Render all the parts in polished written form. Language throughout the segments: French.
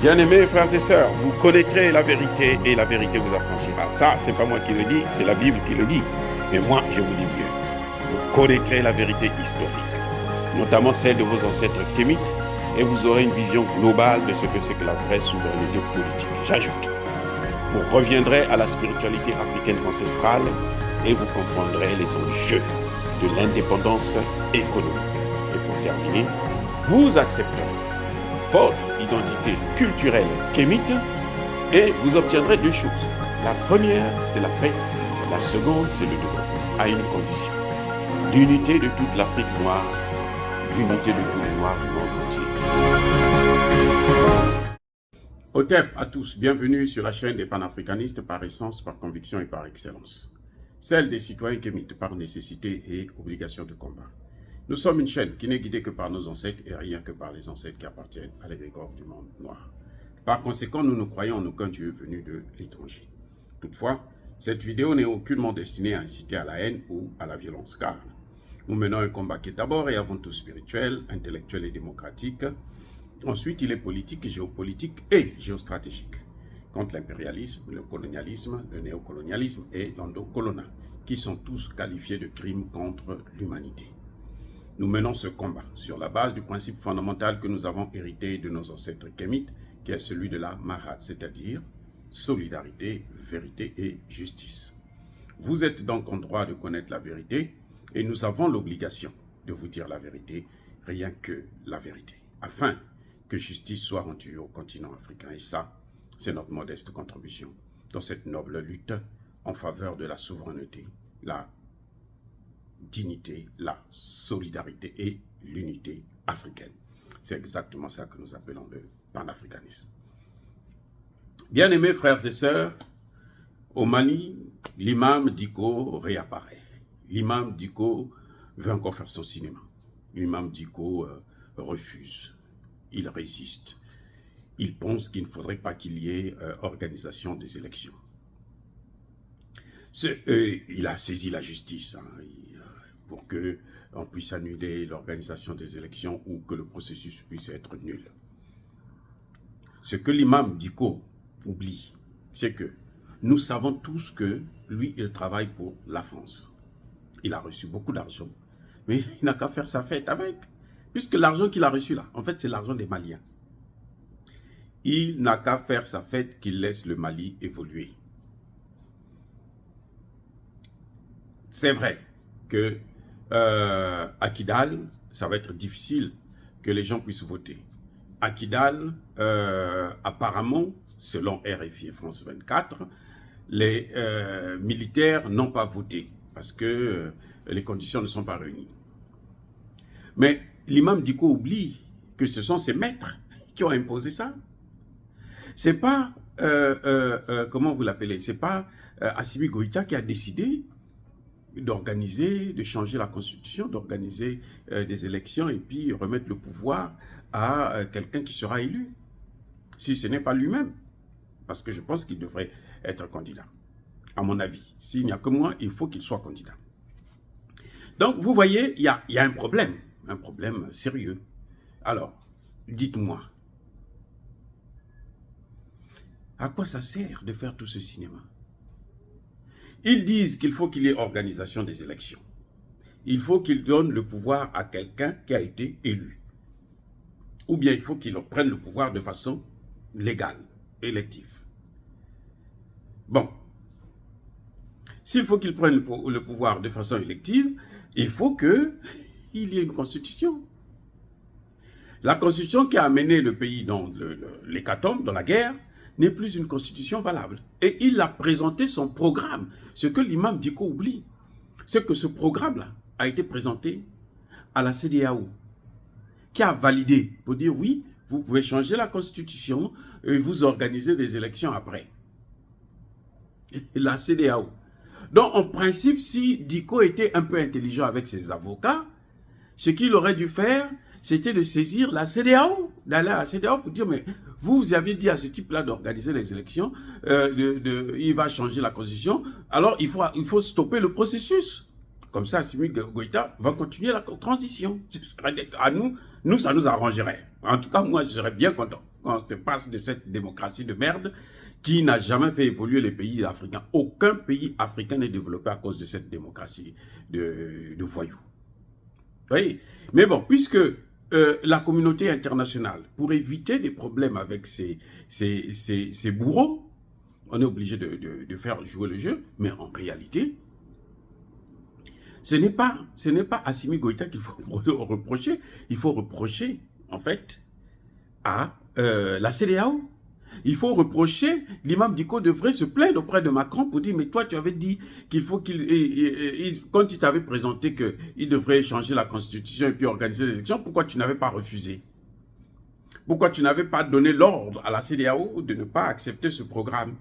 Bien-aimés frères et sœurs, vous connaîtrez la vérité et la vérité vous affranchira. Ça, c'est pas moi qui le dis, c'est la Bible qui le dit. Mais moi, je vous dis mieux. Vous connaîtrez la vérité historique, notamment celle de vos ancêtres kémites, et vous aurez une vision globale de ce que c'est que la vraie souveraineté politique. J'ajoute, vous reviendrez à la spiritualité africaine ancestrale et vous comprendrez les enjeux de l'indépendance économique. Et pour terminer, vous accepterez votre identité culturelle kémite et vous obtiendrez deux choses. La première, c'est la paix. La seconde, c'est le développement, à une condition. L'unité de toute l'Afrique noire, l'unité de tous les Noirs du monde entier. Otep à tous, bienvenue sur la chaîne des panafricanistes par essence, par conviction et par excellence. Celle des citoyens kémites par nécessité et obligation de combat. Nous sommes une chaîne qui n'est guidée que par nos ancêtres et rien que par les ancêtres qui appartiennent à l'égrégore du monde noir. Par conséquent, nous ne croyons en aucun Dieu venu de l'étranger. Toutefois, cette vidéo n'est aucunement destinée à inciter à la haine ou à la violence, car nous menons un combat qui est d'abord et avant tout spirituel, intellectuel et démocratique. Ensuite, il est politique, géopolitique et géostratégique, contre l'impérialisme, le colonialisme, le néocolonialisme et l'endocolona, qui sont tous qualifiés de crimes contre l'humanité. Nous menons ce combat sur la base du principe fondamental que nous avons hérité de nos ancêtres kémites, qui est celui de la Mahat, c'est-à-dire solidarité, vérité et justice. Vous êtes donc en droit de connaître la vérité et nous avons l'obligation de vous dire la vérité, rien que la vérité, afin que justice soit rendue au continent africain. Et ça, c'est notre modeste contribution dans cette noble lutte en faveur de la souveraineté, la dignité, la solidarité et l'unité africaine. C'est exactement ça que nous appelons le panafricanisme. Bien-aimés frères et sœurs, au Mali, l'imam Dicko réapparaît. L'imam Dicko veut encore faire son cinéma. L'imam Dicko refuse. Il résiste. Il pense qu'il ne faudrait pas qu'il y ait organisation des élections. Il a saisi la justice pour qu'on puisse annuler l'organisation des élections ou que le processus puisse être nul. Ce que l'imam Dicko oublie, c'est que nous savons tous que lui, il travaille pour la France. Il a reçu beaucoup d'argent, mais il n'a qu'à faire sa fête avec. Puisque l'argent qu'il a reçu là, en fait, c'est l'argent des Maliens. Il n'a qu'à faire sa fête qu'il laisse le Mali évoluer. C'est vrai que à Kidal, ça va être difficile que les gens puissent voter. À Kidal, apparemment, selon RFI et France 24, les militaires n'ont pas voté parce que les conditions ne sont pas réunies. Mais l'imam Dicko oublie que ce sont ses maîtres qui ont imposé ça. C'est pas, comment vous l'appelez, c'est pas Assimi Goïta qui a décidé d'organiser, de changer la constitution, d'organiser des élections et puis remettre le pouvoir à quelqu'un qui sera élu. Si ce n'est pas lui-même. Parce que je pense qu'il devrait être candidat. À mon avis, s'il n'y a que moi, il faut qu'il soit candidat. Donc, vous voyez, il y a un problème sérieux. Alors, dites-moi, à quoi ça sert de faire tout ce cinéma? Ils disent qu'il faut qu'il y ait organisation des élections. Il faut qu'ils donnent le pouvoir à quelqu'un qui a été élu. Ou bien il faut qu'ils prennent le pouvoir de façon légale, élective. Bon. S'il faut qu'ils prennent le pouvoir de façon élective, il faut qu'il y ait une constitution. La constitution qui a amené le pays dans l'hécatombe, dans la guerre, n'est plus une constitution valable. Et il a présenté son programme. Ce que l'imam Dicko oublie, c'est que ce programme-là a été présenté à la CEDEAO, qui a validé pour dire oui, vous pouvez changer la constitution et vous organiser des élections après. Et la CEDEAO. Donc, en principe, si Dicko était un peu intelligent avec ses avocats, ce qu'il aurait dû faire, c'était de saisir la CEDEAO, d'aller à la CEDEAO pour dire, mais vous aviez dit à ce type-là d'organiser les élections, il va changer la constitution, alors il faut stopper le processus. Comme ça, Assimi Goïta va continuer la transition. À nous, ça nous arrangerait. En tout cas, moi, je serais bien content. qu'on se passe de cette démocratie de merde qui n'a jamais fait évoluer les pays africains. Aucun pays africain n'est développé à cause de cette démocratie de voyous. Vous voyez? Mais bon, puisque la communauté internationale, pour éviter des problèmes avec ces bourreaux, on est obligé de faire jouer le jeu, mais en réalité, ce n'est pas Assimi Goïta qu'il faut reprocher. Il faut reprocher, en fait, à la CEDEAO. Il faut reprocher, l'imam Dicko devrait se plaindre auprès de Macron pour dire, mais toi tu avais dit qu'il faut quand il t'avait présenté qu'il devrait changer la constitution et puis organiser les élections, pourquoi tu n'avais pas refusé? Pourquoi tu n'avais pas donné l'ordre à la CEDEAO de ne pas accepter ce programme,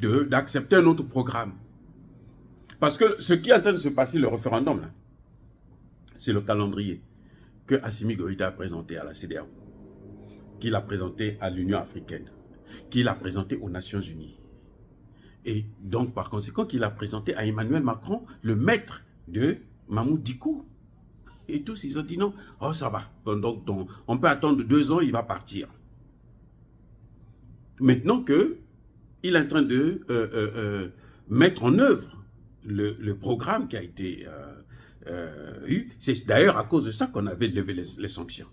d'accepter un autre programme? Parce que ce qui est en train de se passer, le référendum, là, c'est le calendrier que Assimi Goïta a présenté à la CEDEAO, qu'il a présenté à l'Union africaine, qu'il a présenté aux Nations Unies. Et donc, par conséquent, qu'il a présenté à Emmanuel Macron, le maître de Mamoud Dicko. Et tous, ils ont dit non, oh ça va, donc on peut attendre 2 ans, il va partir. Maintenant qu'il est en train de mettre en œuvre le programme qui a été eu, c'est d'ailleurs à cause de ça qu'on avait levé les sanctions.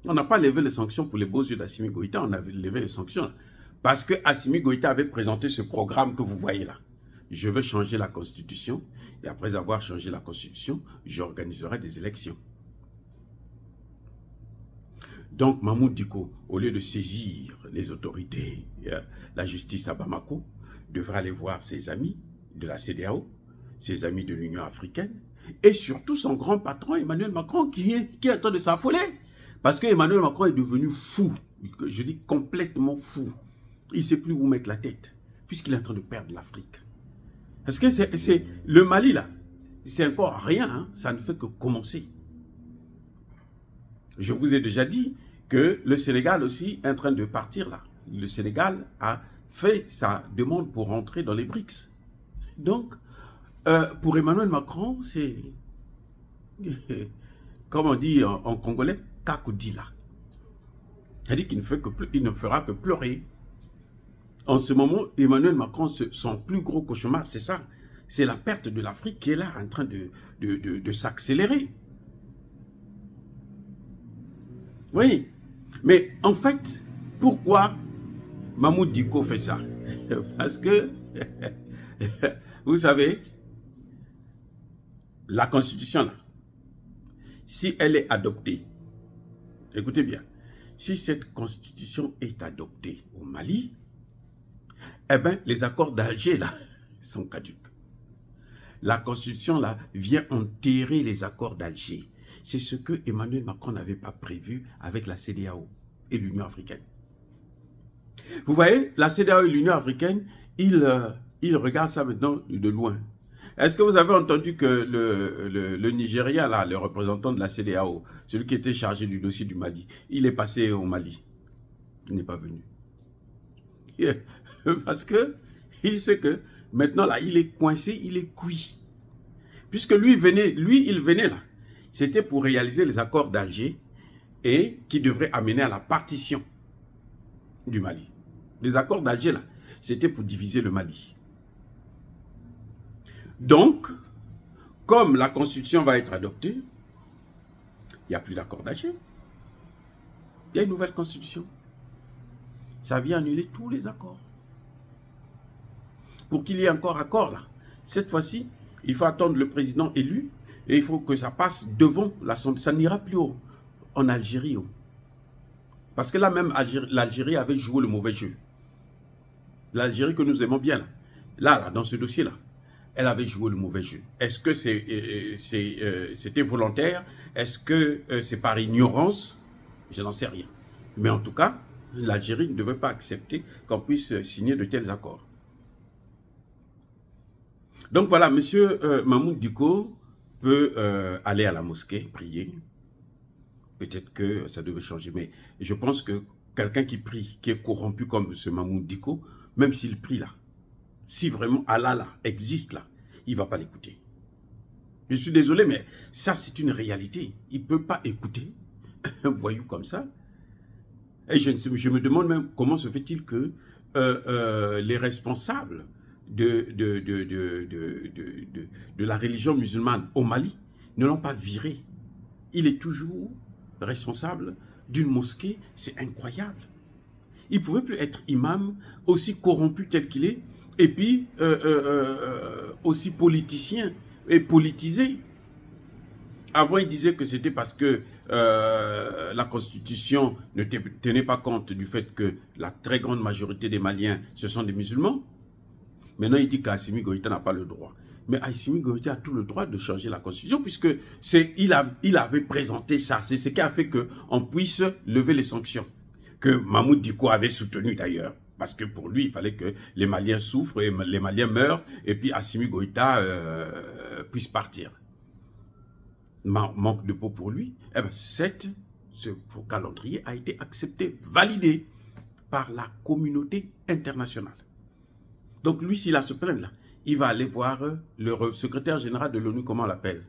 On n'a pas levé les sanctions pour les beaux yeux d'Assimi Goïta, on avait levé les sanctions parce que Assimi Goïta avait présenté ce programme que vous voyez là. Je veux changer la constitution et après avoir changé la constitution, j'organiserai des élections. Donc Mamoud Dicko, au lieu de saisir les autorités, la justice à Bamako, devrait aller voir ses amis de la CEDEAO, ses amis de l'Union africaine et surtout son grand patron Emmanuel Macron qui est en train de s'affoler. Parce que Emmanuel Macron est devenu fou, je dis complètement fou. Il ne sait plus où mettre la tête, puisqu'il est en train de perdre l'Afrique. Parce que c'est le Mali, là, c'est encore rien, hein, ça ne fait que commencer. Je vous ai déjà dit que le Sénégal aussi est en train de partir là. Le Sénégal a fait sa demande pour rentrer dans les BRICS. Donc, pour Emmanuel Macron, c'est, comme on dit en congolais, Kakoudila. C'est-à-dire qu'il ne fera que pleurer. En ce moment, Emmanuel Macron, son plus gros cauchemar, c'est ça. C'est la perte de l'Afrique qui est là en train de s'accélérer. Oui. Mais en fait, pourquoi Mamoud Dicko fait ça? Parce que, vous savez, la constitution, là, si elle est adoptée, écoutez bien, si cette constitution est adoptée au Mali, eh bien, les accords d'Alger, là, sont caducs. La constitution, là, vient enterrer les accords d'Alger. C'est ce que Emmanuel Macron n'avait pas prévu avec la CEDEAO et l'Union africaine. Vous voyez, la CEDEAO et l'Union africaine, ils regardent ça maintenant de loin. Est-ce que vous avez entendu que le Nigeria, là, le représentant de la CEDEAO, celui qui était chargé du dossier du Mali, il est passé au Mali. Il n'est pas venu. Parce que il sait que maintenant, là, il est coincé, il est cuit. Puisque lui, il venait là. C'était pour réaliser les accords d'Alger et qui devraient amener à la partition du Mali. Les accords d'Alger, là, c'était pour diviser le Mali. Donc, comme la constitution va être adoptée, il n'y a plus d'accord d'Alger. Il y a une nouvelle constitution. Ça vient annuler tous les accords. Pour qu'il y ait encore accord là, cette fois-ci, il faut attendre le président élu et il faut que ça passe devant l'Assemblée. Ça n'ira plus en Algérie. Parce que là même, l'Algérie avait joué le mauvais jeu. L'Algérie que nous aimons bien, là, dans ce dossier-là, elle avait joué le mauvais jeu. Est-ce que c'était volontaire? Est-ce que c'est par ignorance? Je n'en sais rien. Mais en tout cas, l'Algérie ne devait pas accepter qu'on puisse signer de tels accords. Donc voilà, M. Mamoud Dicko peut aller à la mosquée, prier. Peut-être que ça devait changer. Mais je pense que quelqu'un qui prie, qui est corrompu comme M. Mamoud Dicko, même s'il prie là, si vraiment Allah là, existe là, il ne va pas l'écouter. Je suis désolé, mais ça c'est une réalité. Il ne peut pas écouter un voyou comme ça. Et je me demande même comment se fait-il que les responsables de la religion musulmane au Mali ne l'ont pas viré. Il est toujours responsable d'une mosquée, c'est incroyable. Il ne pouvait plus être imam, aussi corrompu tel qu'il est, et puis aussi politicien et politisé. Avant, il disait que c'était parce que la Constitution ne tenait pas compte du fait que la très grande majorité des Maliens, ce sont des musulmans. Maintenant, il dit qu'Assimi Goïta n'a pas le droit. Mais Assimi Goïta a tout le droit de changer la Constitution puisque il avait présenté ça. C'est ce qui a fait qu'on puisse lever les sanctions. Que Mahmoud Dicko avait soutenu d'ailleurs. Parce que pour lui, il fallait que les Maliens souffrent et les Maliens meurent et puis Assimi Goïta puisse partir. Manque de peau pour lui. Eh bien, ce calendrier a été accepté, validé par la communauté internationale. Donc lui, s'il a ce plaindre-là, il va aller voir le secrétaire général de l'ONU, comment on l'appelle?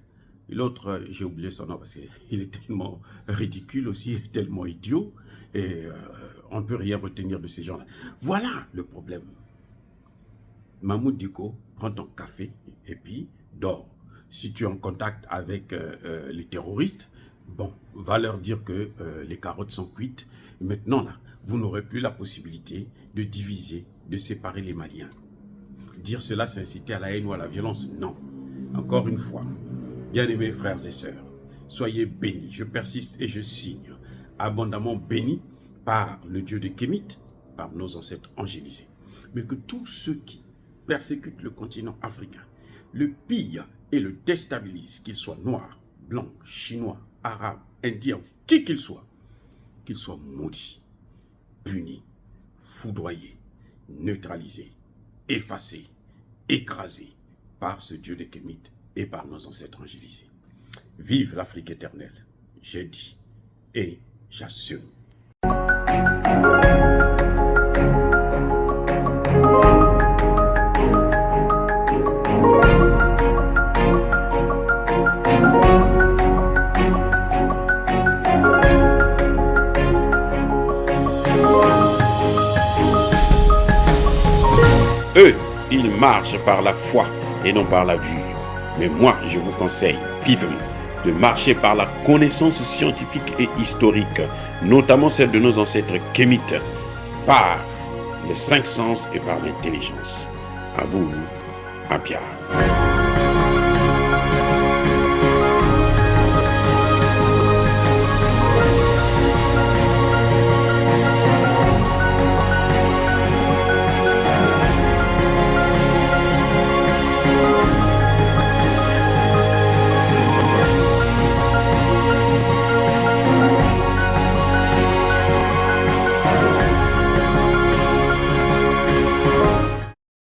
L'autre, j'ai oublié son nom parce qu'il est tellement ridicule aussi, tellement idiot, et on ne peut rien retenir de ces gens-là. Voilà le problème. Mahmoud Dicko, prends ton café et puis dors. Si tu es en contact avec les terroristes, bon, va leur dire que les carottes sont cuites. Maintenant, là, vous n'aurez plus la possibilité de diviser, de séparer les Maliens. Dire cela, c'est inciter à la haine ou à la violence? Non. Encore une fois, bien-aimés frères et sœurs, soyez bénis. Je persiste et je signe, abondamment bénis par le Dieu de Kémit, par nos ancêtres angélisés. Mais que tous ceux qui persécutent le continent africain, le pillent et le déstabilisent, qu'ils soient noirs, blancs, chinois, arabes, indiens, qui qu'ils soient maudits, punis, foudroyés, neutralisés, effacés, écrasés par ce Dieu de Kémit et par nos ancêtres angélisés. Vive l'Afrique éternelle, j'ai dit et j'assume. Eux, ils marchent par la foi et non par la vue. Mais moi, je vous conseille vivement de marcher par la connaissance scientifique et historique, notamment celle de nos ancêtres kémites, par les 5 sens et par l'intelligence. Abou Abia.